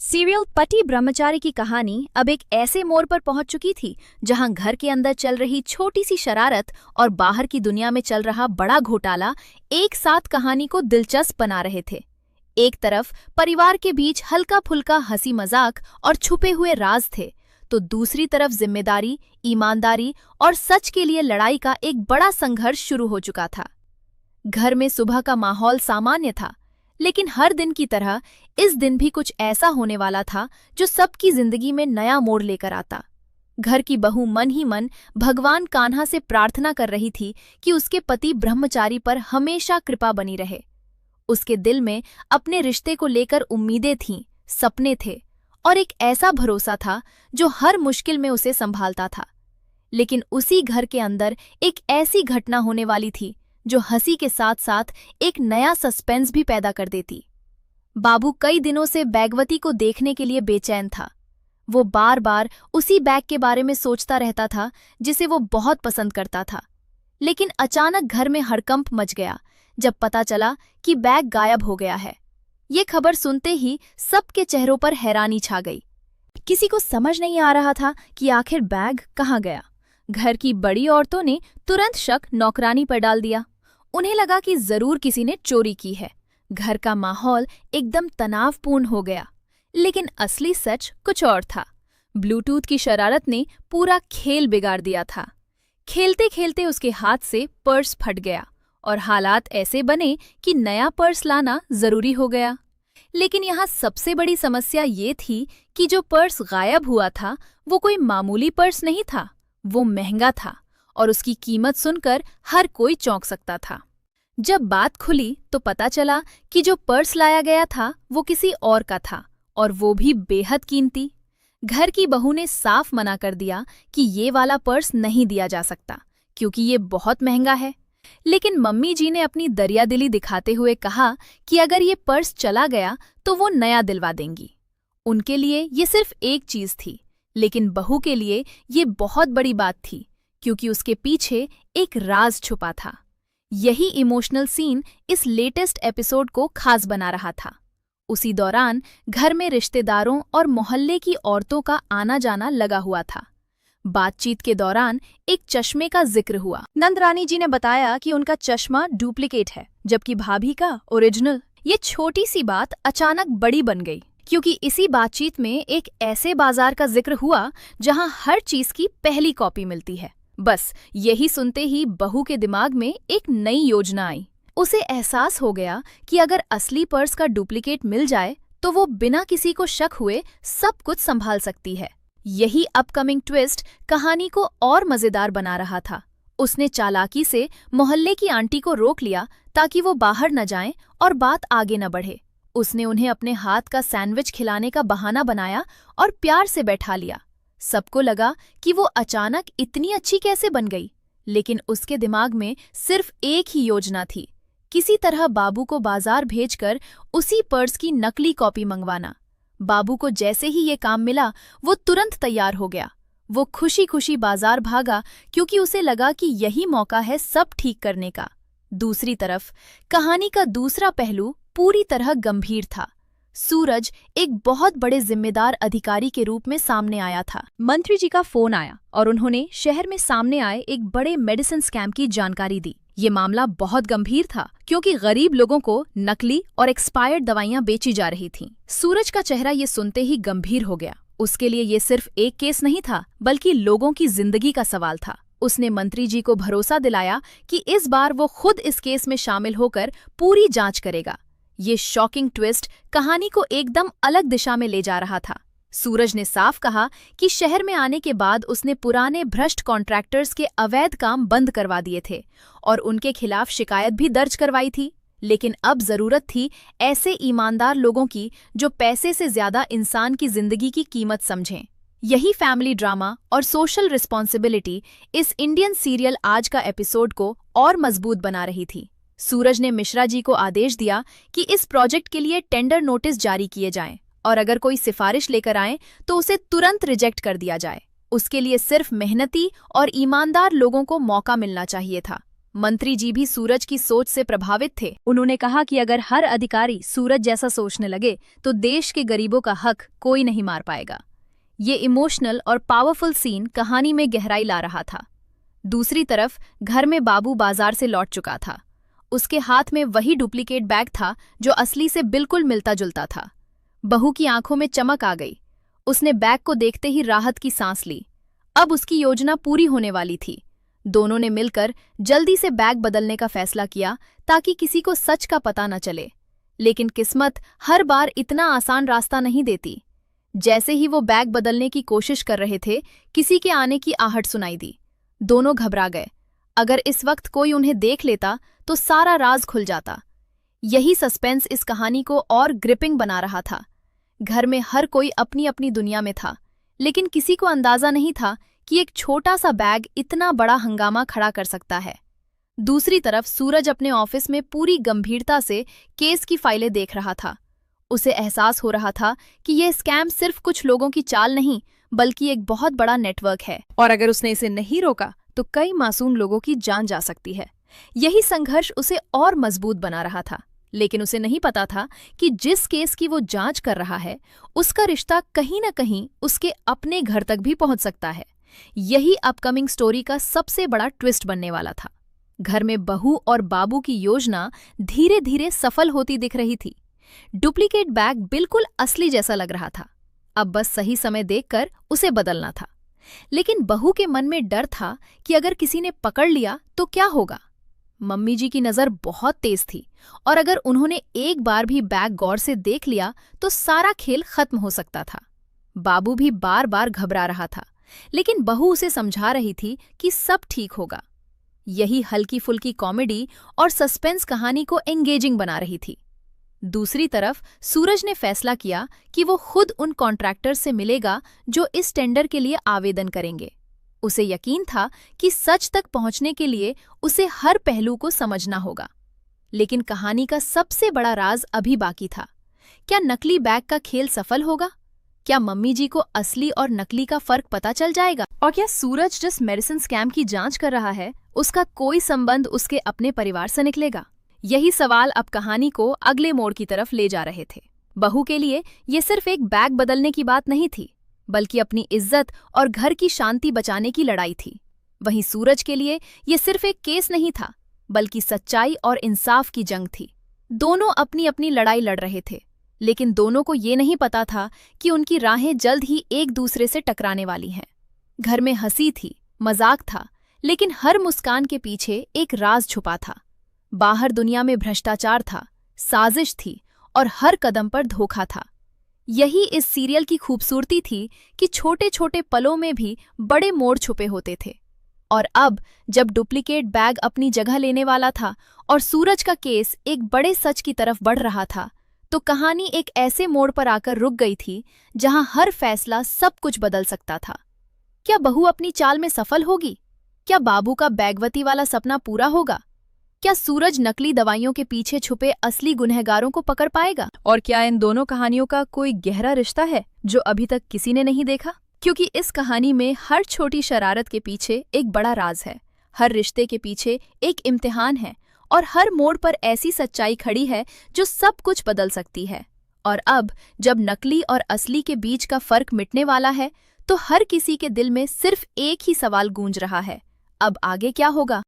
Serial पति ब्रह्मचारी की कहानी अब एक ऐसे मोड़ पर पहुंच चुकी थी जहां घर के अंदर चल रही छोटी सी शरारत और बाहर की दुनिया में चल रहा बड़ा घोटाला एक साथ कहानी को दिलचस्प बना रहे थे। एक तरफ परिवार के बीच हल्का फुल्का हंसी मजाक और छुपे हुए राज थे, तो दूसरी तरफ जिम्मेदारी, ईमानदारी और सच के लिए लड़ाई का एक बड़ा संघर्ष शुरू हो चुका था। घर में सुबह का माहौल सामान्य था, लेकिन हर दिन की तरह इस दिन भी कुछ ऐसा होने वाला था जो सबकी जिंदगी में नया मोड़ लेकर आता। घर की बहू मन ही मन भगवान कान्हा से प्रार्थना कर रही थी कि उसके पति ब्रह्मचारी पर हमेशा कृपा बनी रहे। उसके दिल में अपने रिश्ते को लेकर उम्मीदें थीं, सपने थे और एक ऐसा भरोसा था जो हर मुश्किल में उसे संभालता था। लेकिन उसी घर के अंदर एक ऐसी घटना होने वाली थी जो हंसी के साथ साथ एक नया सस्पेंस भी पैदा कर देती। बाबू कई दिनों से बैगवती को देखने के लिए बेचैन था। वो बार बार उसी बैग के बारे में सोचता रहता था जिसे वो बहुत पसंद करता था। लेकिन अचानक घर में हड़कंप मच गया जब पता चला कि बैग गायब हो गया है। ये खबर सुनते ही सबके चेहरों पर हैरानी छा गई। किसी को समझ नहीं आ रहा था कि आखिर बैग कहाँ गया। घर की बड़ी औरतों ने तुरंत शक नौकरानी पर डाल दिया। उन्हें लगा कि जरूर किसी ने चोरी की है। घर का माहौल एकदम तनावपूर्ण हो गया। लेकिन असली सच कुछ और था। ब्लूटूथ की शरारत ने पूरा खेल बिगाड़ दिया था। खेलते खेलते उसके हाथ से पर्स फट गया और हालात ऐसे बने कि नया पर्स लाना जरूरी हो गया। लेकिन यहाँ सबसे बड़ी समस्या ये थी कि जो पर्स गायब हुआ था वो कोई मामूली पर्स नहीं था, वो महंगा था और उसकी कीमत सुनकर हर कोई चौंक सकता था। जब बात खुली तो पता चला कि जो पर्स लाया गया था वो किसी और का था, और वो भी बेहद कीमती। घर की बहू ने साफ मना कर दिया कि ये वाला पर्स नहीं दिया जा सकता क्योंकि ये बहुत महंगा है। लेकिन मम्मी जी ने अपनी दरियादिली दिखाते हुए कहा कि अगर ये पर्स चला गया तो वो नया दिलवा देंगी। उनके लिए ये सिर्फ एक चीज थी, लेकिन बहू के लिए ये बहुत बड़ी बात थी क्योंकि उसके पीछे एक राज छुपा था। यही इमोशनल सीन इस लेटेस्ट एपिसोड को खास बना रहा था। उसी दौरान घर में रिश्तेदारों और मोहल्ले की औरतों का आना जाना लगा हुआ था। बातचीत के दौरान एक चश्मे का जिक्र हुआ। नंदरानी जी ने बताया कि उनका चश्मा डुप्लीकेट है जबकि भाभी का ओरिजिनल। ये छोटी सी बात अचानक बड़ी बन गई क्योंकि इसी बातचीत में एक ऐसे बाजार का जिक्र हुआ जहां हर चीज की पहली कॉपी मिलती है। बस यही सुनते ही बहू के दिमाग में एक नई योजना आई। उसे एहसास हो गया कि अगर असली पर्स का डुप्लीकेट मिल जाए तो वो बिना किसी को शक हुए सब कुछ संभाल सकती है। यही अपकमिंग ट्विस्ट कहानी को और मजेदार बना रहा था। उसने चालाकी से मोहल्ले की आंटी को रोक लिया ताकि वो बाहर न जाएं और बात आगे न बढ़े। उसने उन्हें अपने हाथ का सैंडविच खिलाने का बहाना बनाया और प्यार से बैठा लिया। सबको लगा कि वो अचानक इतनी अच्छी कैसे बन गई, लेकिन उसके दिमाग में सिर्फ एक ही योजना थी, किसी तरह बाबू को बाजार भेजकर उसी पर्स की नकली कॉपी मंगवाना। बाबू को जैसे ही ये काम मिला वो तुरंत तैयार हो गया। वो खुशी खुशी बाजार भागा क्योंकि उसे लगा कि यही मौका है सब ठीक करने का। दूसरी तरफ कहानी का दूसरा पहलू पूरी तरह गंभीर था। सूरज एक बहुत बड़े जिम्मेदार अधिकारी के रूप में सामने आया था। मंत्री जी का फोन आया और उन्होंने शहर में सामने आए एक बड़े मेडिसिन स्कैम की जानकारी दी। ये मामला बहुत गंभीर था क्योंकि गरीब लोगों को नकली और एक्सपायर्ड दवाइयां बेची जा रही थीं। सूरज का चेहरा ये सुनते ही गंभीर हो गया। उसके लिए ये सिर्फ एक केस नहीं था बल्कि लोगों की जिंदगी का सवाल था। उसने मंत्री जी को भरोसा दिलाया कि इस बार वो खुद इस केस में शामिल होकर पूरी जांच करेगा। ये शॉकिंग ट्विस्ट कहानी को एकदम अलग दिशा में ले जा रहा था। सूरज ने साफ कहा कि शहर में आने के बाद उसने पुराने भ्रष्ट कॉन्ट्रैक्टर्स के अवैध काम बंद करवा दिए थे और उनके खिलाफ शिकायत भी दर्ज करवाई थी। लेकिन अब जरूरत थी ऐसे ईमानदार लोगों की जो पैसे से ज्यादा इंसान की जिंदगी की कीमत समझें। यही फैमिली ड्रामा और सोशल रिस्पॉन्सिबिलिटी इस इंडियन सीरियल आज का एपिसोड को और मजबूत बना रही थी। सूरज ने मिश्रा जी को आदेश दिया कि इस प्रोजेक्ट के लिए टेंडर नोटिस जारी किए जाएं और अगर कोई सिफारिश लेकर आए तो उसे तुरंत रिजेक्ट कर दिया जाए। उसके लिए सिर्फ मेहनती और ईमानदार लोगों को मौका मिलना चाहिए था। मंत्री जी भी सूरज की सोच से प्रभावित थे। उन्होंने कहा कि अगर हर अधिकारी सूरज जैसा सोचने लगे तो देश के गरीबों का हक कोई नहीं मार पाएगा। ये इमोशनल और पावरफुल सीन कहानी में गहराई ला रहा था। दूसरी तरफ घर में बाबू बाजार से लौट चुका था। उसके हाथ में वही डुप्लीकेट बैग था जो असली से बिल्कुल मिलता जुलता था। बहू की आंखों में चमक आ गई। उसने बैग को देखते ही राहत की सांस ली। अब उसकी योजना पूरी होने वाली थी। दोनों ने मिलकर जल्दी से बैग बदलने का फैसला किया ताकि किसी को सच का पता न चले। लेकिन किस्मत हर बार इतना आसान रास्ता नहीं देती। जैसे ही वो बैग बदलने की कोशिश कर रहे थे, किसी के आने की आहट सुनाई दी। दोनों घबरा गए। अगर इस वक्त कोई उन्हें देख लेता तो सारा राज खुल जाता। यही सस्पेंस इस कहानी को और ग्रिपिंग बना रहा था। घर में हर कोई अपनी अपनी दुनिया में था, लेकिन किसी को अंदाजा नहीं था कि एक छोटा सा बैग इतना बड़ा हंगामा खड़ा कर सकता है। दूसरी तरफ सूरज अपने ऑफिस में पूरी गंभीरता से केस की फाइलें देख रहा था। उसे एहसास हो रहा था कि यह स्कैम सिर्फ कुछ लोगों की चाल नहीं, बल्कि एक बहुत बड़ा नेटवर्क है, और अगर उसने इसे नहीं रोका तो कई मासूम लोगों की जान जा सकती है। यही संघर्ष उसे और मजबूत बना रहा था। लेकिन उसे नहीं पता था कि जिस केस की वो जांच कर रहा है, उसका रिश्ता कहीं न कहीं उसके अपने घर तक भी पहुंच सकता है। यही अपकमिंग स्टोरी का सबसे बड़ा ट्विस्ट बनने वाला था। घर में बहू और बाबू की योजना धीरे धीरे सफल होती दिख रही थी। डुप्लीकेट बैग बिल्कुल असली जैसा लग रहा था। अब बस सही समय देखकर उसे बदलना था। लेकिन बहू के मन में डर था कि अगर किसी ने पकड़ लिया तो क्या होगा। मम्मी जी की नजर बहुत तेज थी, और अगर उन्होंने एक बार भी बैग गौर से देख लिया तो सारा खेल खत्म हो सकता था। बाबू भी बार बार घबरा रहा था, लेकिन बहू उसे समझा रही थी कि सब ठीक होगा। यही हल्की फुल्की कॉमेडी और सस्पेंस कहानी को एंगेजिंग बना रही थी। दूसरी तरफ सूरज ने फैसला किया कि वो खुद उन कॉन्ट्रैक्टर से मिलेगा जो इस टेंडर के लिए आवेदन करेंगे। उसे यकीन था कि सच तक पहुंचने के लिए उसे हर पहलू को समझना होगा। लेकिन कहानी का सबसे बड़ा राज अभी बाकी था। क्या नकली बैग का खेल सफल होगा? क्या मम्मी जी को असली और नकली का फर्क पता चल जाएगा? और क्या सूरज जिस मेडिसिन स्कैम की जांच कर रहा है, उसका कोई संबंध उसके अपने परिवार से निकलेगा? यही सवाल अब कहानी को अगले मोड़ की तरफ ले जा रहे थे। बहू के लिए ये सिर्फ एक बैग बदलने की बात नहीं थी, बल्कि अपनी इज्जत और घर की शांति बचाने की लड़ाई थी। वहीं सूरज के लिए ये सिर्फ एक केस नहीं था, बल्कि सच्चाई और इंसाफ की जंग थी। दोनों अपनी अपनी लड़ाई लड़ रहे थे, लेकिन दोनों को ये नहीं पता था कि उनकी राहें जल्द ही एक दूसरे से टकराने वाली हैं। घर में हंसी थी, मजाक था, लेकिन हर मुस्कान के पीछे एक राज छुपा था। बाहर दुनिया में भ्रष्टाचार था, साजिश थी, और हर कदम पर धोखा था। यही इस सीरियल की खूबसूरती थी कि छोटे छोटे पलों में भी बड़े मोड़ छुपे होते थे। और अब जब डुप्लीकेट बैग अपनी जगह लेने वाला था और सूरज का केस एक बड़े सच की तरफ बढ़ रहा था, तो कहानी एक ऐसे मोड़ पर आकर रुक गई थी जहां हर फैसला सब कुछ बदल सकता था। क्या बहू अपनी चाल में सफल होगी? क्या बाबू का बैगवती वाला सपना पूरा होगा? क्या सूरज नकली दवाइयों के पीछे छुपे असली गुनहगारों को पकड़ पाएगा? और क्या इन दोनों कहानियों का कोई गहरा रिश्ता है जो अभी तक किसी ने नहीं देखा? क्योंकि इस कहानी में हर छोटी शरारत के पीछे एक बड़ा राज है, हर रिश्ते के पीछे एक इम्तिहान है, और हर मोड़ पर ऐसी सच्चाई खड़ी है जो सब कुछ बदल सकती है। और अब जब नकली और असली के बीच का फर्क मिटने वाला है, तो हर किसी के दिल में सिर्फ एक ही सवाल गूंज रहा है, अब आगे क्या होगा?